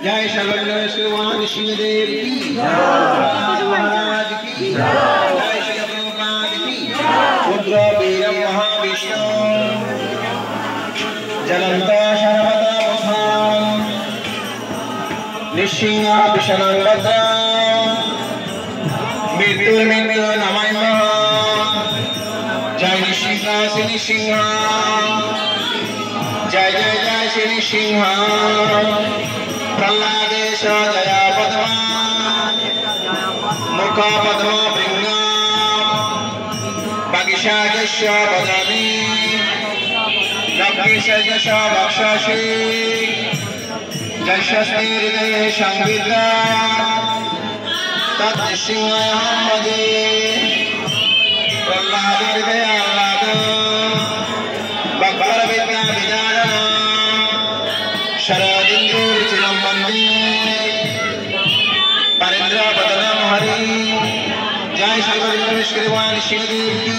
जय शबरीमल श्रीवान शिवदेव की महाराज की जय श्री प्रभुपाद की रुद्र वीर महाविष्णु जलंत शरवत मुखान निशिंग विषणंगद्र मृत्युर्मृत्यु नमः जय निशिंग श्री निशिंग जय जय जय श्री निशिंग प्रह्लादेश जया पद्मा मुख पद्मा भृंगा बगिषाजश पदामी लक्ष्मीशजश भक्षसी जशस्ते हृदये संविदा तत्सिंहं भजे प्रह्लाद हृदयाह्लाद बक्कर विद्या विदारण शरदिन्दुरुचिरं वन्दे परेन्द्र बदनं हरि जय श्री श्रीवान शिवदेव